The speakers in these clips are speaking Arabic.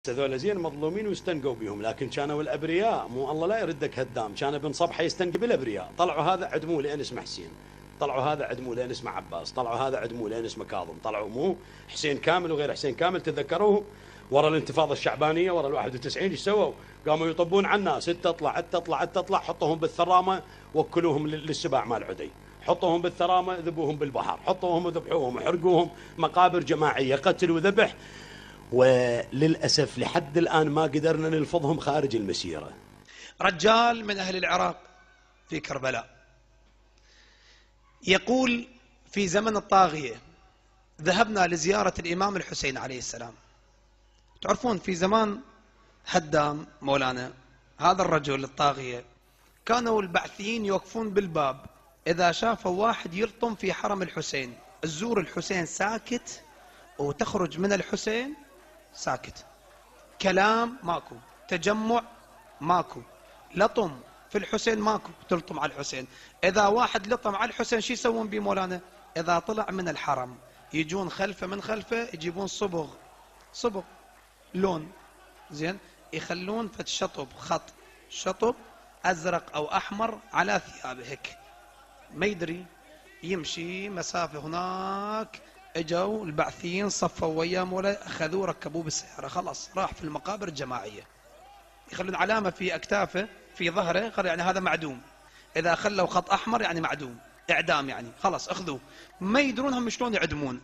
هذول زين مظلومين واستنقوا بهم، لكن كانوا الابرياء مو الله لا يردك هدام، كان ابن صبحه يستنقي بالابرياء، طلعوا هذا عدموه لين اسمه حسين، طلعوا هذا عدموه لين اسمه عباس، طلعوا هذا عدموه لين اسمه كاظم، طلعوا مو حسين كامل وغير حسين كامل. تذكروه ورا الانتفاضه الشعبانيه ورا ال 91 ايش سووا؟ قاموا يطبون على الناس، انت اطلع انت اطلع انت اطلع، حطوهم بالثرامه وكلوهم للسباع مال عدي، حطوهم بالثرامه ذبوهم بالبحر، حطوهم وذبحوهم وحرقوهم، مقابر جماعيه، قتل وذبح. وللأسف لحد الآن ما قدرنا نلفظهم خارج المسيرة. رجال من أهل العراق في كربلاء يقول: في زمن الطاغية ذهبنا لزيارة الإمام الحسين عليه السلام. تعرفون في زمان هدام مولانا هذا الرجل الطاغية كانوا البعثيين يوقفون بالباب، إذا شافوا واحد يلطم في حرم الحسين الزور الحسين ساكت، وتخرج من الحسين ساكت، كلام ماكو، تجمع ماكو، لطم في الحسين ماكو، تلطم على الحسين. إذا واحد لطم على الحسين شو يسوون بيه مولانا؟ إذا طلع من الحرم يجون خلفه، من خلفه يجيبون صبغ لون زين، يخلون فد شطب، خط شطب أزرق أو أحمر على ثيابه هيك، ما يدري، يمشي مسافة هناك. اجوا البعثيين صفوا وياه مولاي، اخذوه ركبوه بالسياره، خلاص راح في المقابر الجماعيه. يخلون علامه في اكتافه في ظهره، يعني هذا معدوم. اذا خلوا خط احمر يعني معدوم، اعدام يعني، خلاص اخذوه. ما يدرون هم شلون يعدمون.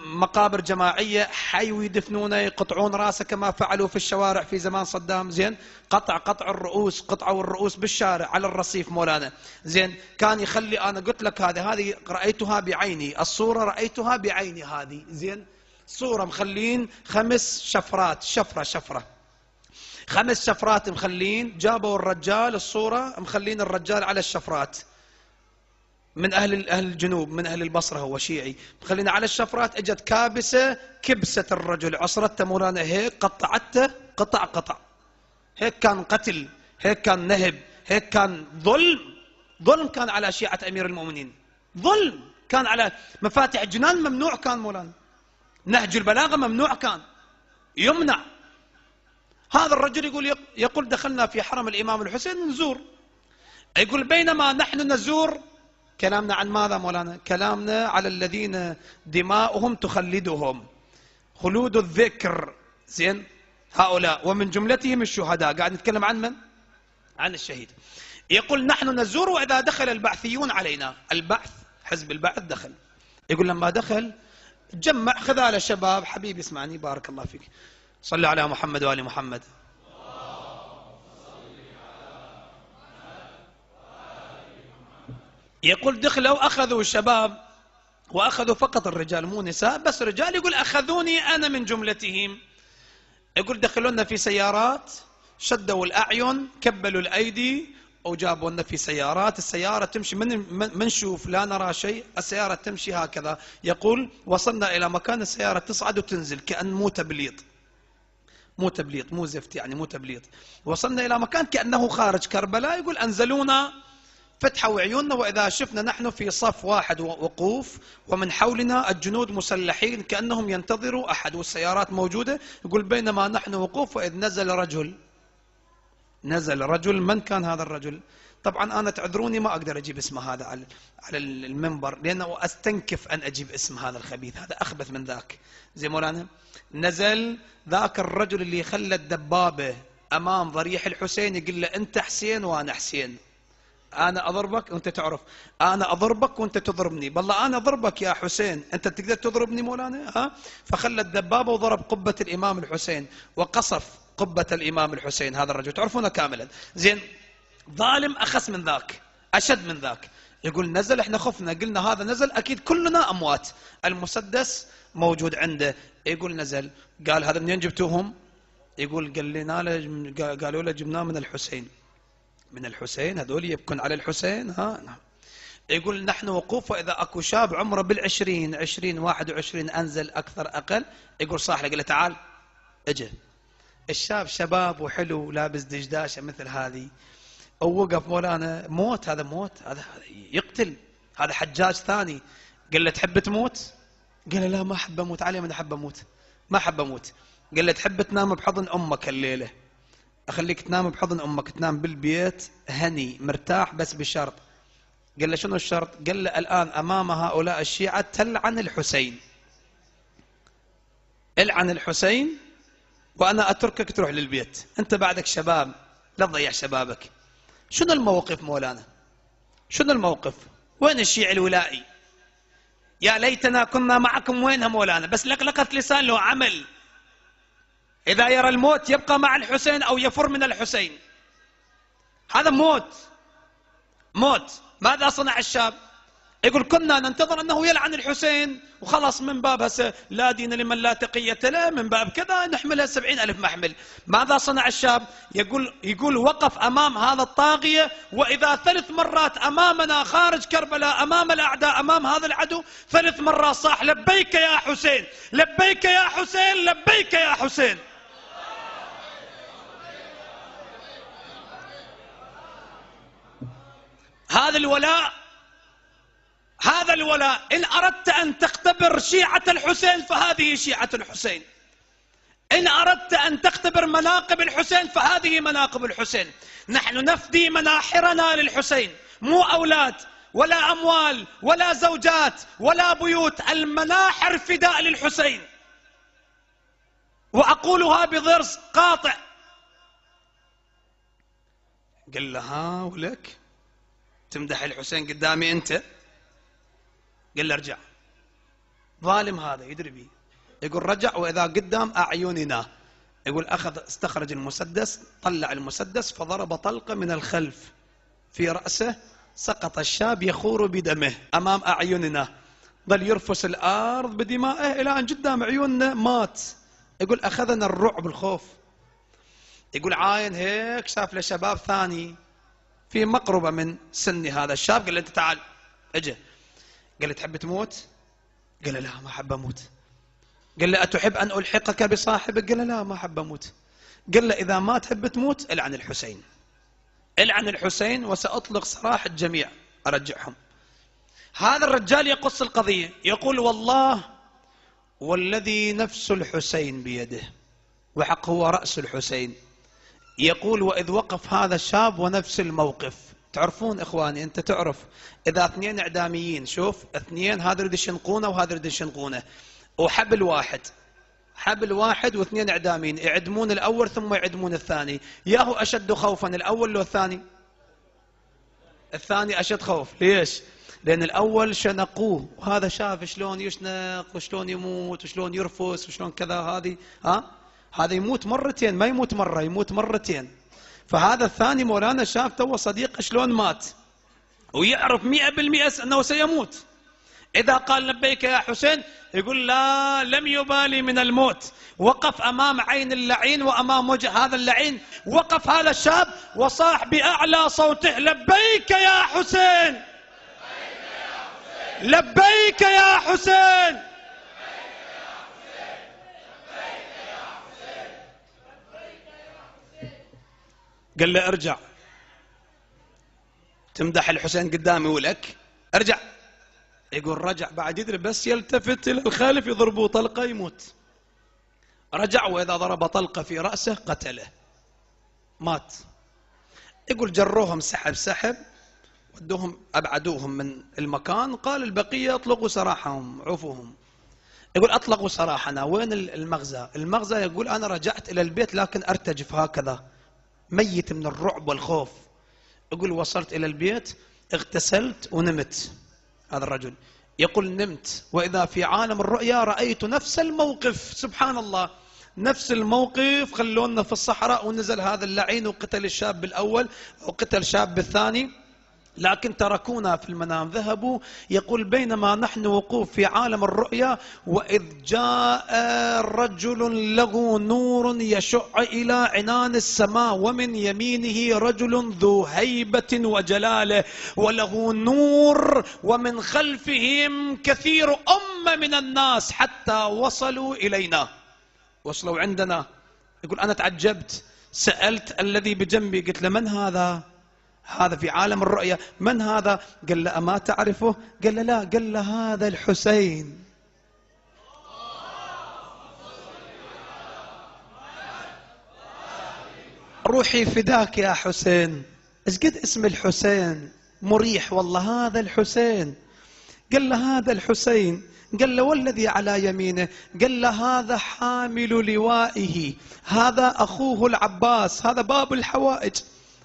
مقابر جماعيه، حي ويدفنونه، يقطعون راسه كما فعلوا في الشوارع في زمان صدام. زين، قطع الرؤوس، قطعوا الرؤوس بالشارع على الرصيف مولانا. زين، كان يخلي، انا قلت لك هذه رايتها بعيني، الصوره رايتها بعيني هذه. زين، صوره مخلين 5 شفرات، شفره 5 شفرات مخلين، جابوا الرجال الصوره مخلين الرجال على الشفرات، من أهل الجنوب، من أهل البصرة، هو شيعي، خلينا على الشفرات. اجت كابسة كبسة الرجل، عصرته مولانا هيك، قطعته قطع، هيك كان قتل، هيك كان نهب، هيك كان ظلم كان على شيعة أمير المؤمنين، ظلم كان على مفاتح الجنان، ممنوع كان مولانا، نهج البلاغة ممنوع كان، يمنع. هذا الرجل يقول دخلنا في حرم الإمام الحسين نزور، يقول بينما نحن نزور، كلامنا عن ماذا مولانا؟ كلامنا على الذين دماؤهم تخلدهم، خلود الذكر. زين، هؤلاء ومن جملتهم الشهداء، قاعد نتكلم عن من؟ عن الشهيد. يقول نحن نزور، وإذا دخل البعثيون علينا، البعث حزب البعث دخل، يقول لما دخل جمع خذال الشباب، حبيبي اسمعني بارك الله فيك، صلوا على محمد وآل محمد. يقول دخلوا أخذوا الشباب، وأخذوا فقط الرجال مو نساء، بس رجال. يقول أخذوني أنا من جملتهم. يقول دخلونا في سيارات، شدوا الأعين، كبلوا الأيدي، وجابونا في سيارات. السيارة تمشي من نشوف لا نرى شيء، السيارة تمشي هكذا. يقول وصلنا إلى مكان السيارة تصعد وتنزل كأن مو تبليط، مو زفت يعني، مو تبليط. وصلنا إلى مكان كأنه خارج كربلاء. يقول أنزلونا، فتحوا عيوننا، وإذا شفنا نحن في صف واحد وقوف، ومن حولنا الجنود مسلحين كأنهم ينتظروا أحد، والسيارات موجودة. يقول بينما نحن وقوف، وإذ نزل رجل. من كان هذا الرجل؟ طبعا أنا تعذروني ما أقدر أجيب اسم هذا على المنبر، لأنه أستنكف أن أجيب اسم هذا الخبيث، هذا أخبث من ذاك. زي مولانا، نزل ذاك الرجل اللي خلى الدبابة أمام ضريح الحسين، يقول له أنت حسين وأنا حسين، أنا أضربك وأنت تعرف، أنا أضربك وأنت تضربني، بالله أنا أضربك يا حسين، أنت تقدر تضربني مولانا؟ ها؟ فخلى الدبابة وضرب قبة الإمام الحسين، وقصف قبة الإمام الحسين. هذا الرجل تعرفونه كاملا. زين، ظالم أخس من ذاك، أشد من ذاك. يقول نزل، احنا خفنا، قلنا هذا نزل أكيد كلنا أموات، المسدس موجود عنده. يقول نزل، قال هذا منين جبتوهم؟ يقول قالوا له جبناه من الحسين، هذول يبكون على الحسين. ها نعم. يقول نحن وقوف، وإذا أكو شاب عمره بالعشرين، 20 21 أنزل أكثر أقل، يقول صاح له، قال له تعال. اجى الشاب، شباب وحلو، لابس دشداشة مثل هذه، ووقف مولانا، موت، هذا موت، هذا يقتل، هذا حجاج ثاني. قال له تحب تموت؟ قال له لا ما أحب أموت، علي من أحب أموت، ما أحب أموت. قال له تحب تنام بحضن أمك الليلة، أخليك تنام بحضن أمك، تنام بالبيت هني مرتاح، بس بشرط. قال له شنو الشرط؟ قال له الآن أمام هؤلاء الشيعة تلعن الحسين، العن الحسين وأنا أتركك تروح للبيت، أنت بعدك شباب لا تضيع شبابك. شنو الموقف مولانا؟ شنو الموقف؟ وين الشيعي الولائي؟ يا ليتنا كنا معكم. وينها مولانا؟ بس لقلقة لسان له عمل. إذا يرى الموت يبقى مع الحسين أو يفر من الحسين، هذا موت. موت. ماذا صنع الشاب؟ يقول كنا ننتظر أنه يلعن الحسين وخلص، من باب هسه لا دين لمن لا تقية له، من باب كذا نحملها 70,000 محمل. ماذا صنع الشاب؟ يقول وقف أمام هذا الطاغية، وإذا 3 مرات أمامنا خارج كربلاء أمام الأعداء أمام هذا العدو 3 مرات صاح لبيك يا حسين، لبيك يا حسين، لبيك يا حسين. هذا الولاء، هذا الولاء. إن أردت أن تختبر شيعة الحسين فهذه شيعة الحسين، إن أردت أن تختبر مناقب الحسين فهذه مناقب الحسين. نحن نفدي مناحرنا للحسين، مو أولاد ولا أموال ولا زوجات ولا بيوت، المناحر فداء للحسين. وأقولها بضرس قاطع. قال له ها ولك تمدح الحسين قدامي أنت؟ قال له ارجع. ظالم هذا يدري بي. يقول رجع وإذا قدام أعيننا. يقول استخرج المسدس، طلع المسدس فضرب طلقة من الخلف في رأسه، سقط الشاب يخور بدمه أمام أعيننا، ظل يرفس الأرض بدمائه إلى أن قدام عيوننا مات. يقول أخذنا الرعب الخوف. يقول عاين هيك شاف له شباب ثاني في مقربة من سن هذا الشاب، قال له أنت تعال. اجى قال له تحب تموت؟ قال له لا ما أحب أموت. قال له أتحب أن ألحقك بصاحبك؟ قال له لا ما أحب أموت. قال له إذا ما تحب تموت العن الحسين، العن الحسين وسأطلق سراح الجميع أرجعهم. هذا الرجال يقص القضية، يقول والله والذي نفس الحسين بيده وحق هو رأس الحسين، يقول وإذ وقف هذا الشاب ونفس الموقف. تعرفون إخواني، أنت تعرف إذا 2 إعداميين، شوف 2 هذا يريد يشنقونه وهذا يريد يشنقونه، وحبل واحد، حبل واحد و2 إعداميين، يعدمون الأول ثم يعدمون الثاني، ياهو أشد خوفا الأول لو الثاني؟ الثاني أشد خوف. ليش؟ لأن الأول شنقوه وهذا شاف شلون يشنق وشلون يموت وشلون يرفس وشلون كذا. هذا يموت مرتين، ما يموت مرة، يموت مرتين. فهذا الثاني مولانا شاف تو صديقه شلون مات ويعرف 100% أنه سيموت. إذا قال لبيك يا حسين يقول لا، لم يبالي من الموت. وقف أمام عين اللعين وأمام وجه هذا اللعين، وقف هذا الشاب وصاح بأعلى صوته لبيك يا حسين، لبيك يا حسين. قال له ارجع، تمدح الحسين قدامي ولك؟ ارجع. يقول رجع، بعد يدري بس يلتفت إلى الخلف يضربه طلقة يموت. رجع وإذا ضرب طلقة في رأسه قتله، مات. يقول جروهم سحب ودوهم أبعدوهم من المكان، قال البقية اطلقوا سراحهم عفوهم. يقول أطلقوا سراحنا. وين المغزى؟ المغزى يقول أنا رجعت إلى البيت لكن أرتجف هكذا ميت من الرعب والخوف. يقول وصلت إلى البيت اغتسلت ونمت. هذا الرجل يقول نمت وإذا في عالم الرؤيا رأيت نفس الموقف. سبحان الله، نفس الموقف. خلونا في الصحراء ونزل هذا اللعين وقتل الشاب بالأول وقتل شاب بالثاني، لكن تركونا في المنام ذهبوا. يقول بينما نحن وقوف في عالم الرؤيا وإذ جاء رجل له نور يشع إلى عنان السماء ومن يمينه رجل ذو هيبة وجلالة وله نور ومن خلفهم كثير من الناس حتى وصلوا إلينا، وصلوا عندنا. يقول أنا تعجبت، سألت الذي بجنبي قلت له من هذا؟ هذا في عالم الرؤيا، من هذا؟ قال له أما تعرفه؟ قال له لا. قال له هذا الحسين. روحي فداك يا حسين. ايش قد اسم الحسين مريح والله. هذا الحسين. قال له هذا الحسين. قال له والذي على يمينه. قال له هذا حامل لوائه، هذا أخوه العباس، هذا باب الحوائج،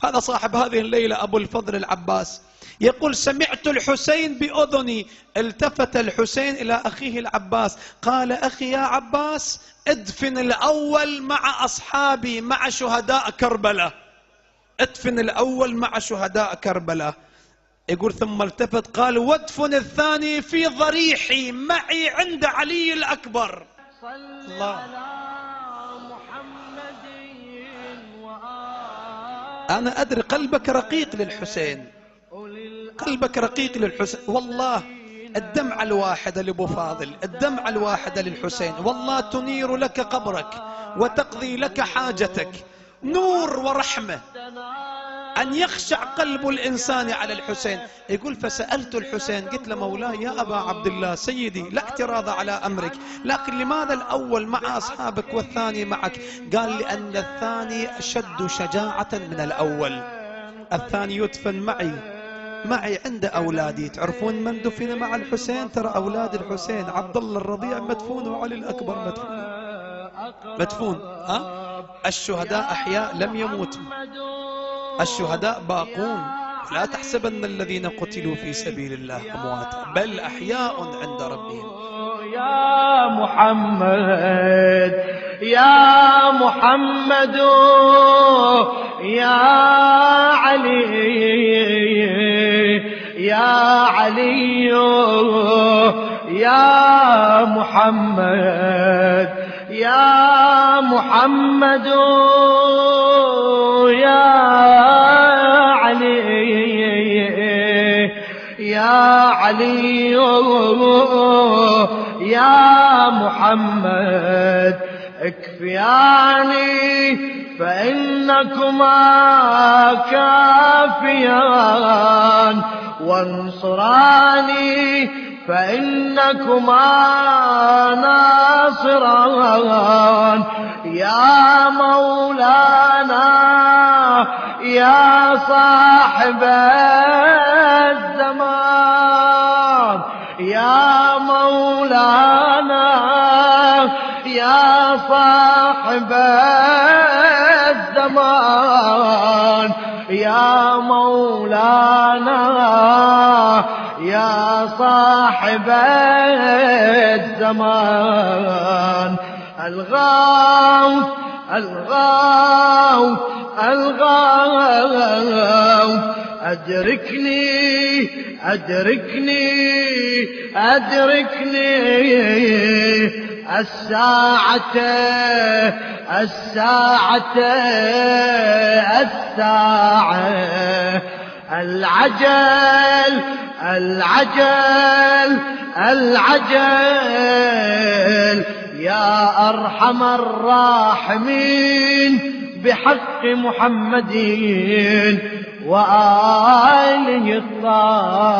هذا صاحب هذه الليلة أبو الفضل العباس. يقول سمعت الحسين بأذني. التفت الحسين إلى أخيه العباس قال أخي يا عباس ادفن الأول مع أصحابي مع شهداء كربلاء، ادفن الأول مع شهداء كربلاء. يقول ثم التفت قال وادفن الثاني في ضريحي معي عند علي الأكبر. الله. أنا أدري قلبك رقيق للحسين، قلبك رقيق للحسين والله. الدمعة الواحدة لأبو فاضل، الدمعة الواحدة للحسين والله تنير لك قبرك وتقضي لك حاجتك. نور ورحمة أن يخشع قلب الإنسان على الحسين. يقول فسألت الحسين قلت له مولاي يا أبا عبد الله سيدي لا اعتراض على أمرك، لكن لماذا الأول مع أصحابك والثاني معك؟ قال لأن الثاني أشد شجاعة من الأول. الثاني يدفن معي عند أولادي. تعرفون من دفن مع الحسين؟ ترى أولاد الحسين عبد الله الرضيع مدفون وعلي الأكبر مدفون. الشهداء أحياء لم يموتوا، الشهداء باقون. لا تحسبن الذين قتلوا في سبيل الله أمواتا بل أحياء عند ربهم. يا محمد يا محمد يا علي يا علي يا محمد يا محمد يا علي يا علي يا محمد اكفياني فإنكما كافيان وانصراني فإنكما ناصران يا مولانا يا صاحب الزمان يا مولانا يا صاحب الزمان يا مولانا يا صاحب الزمان الغوث الغوث الغوث أدركني أدركني أدركني الساعة الساعة الساعة العجل العجل العجل يا أرحم الراحمين بحق محمد وآله الطاهرين.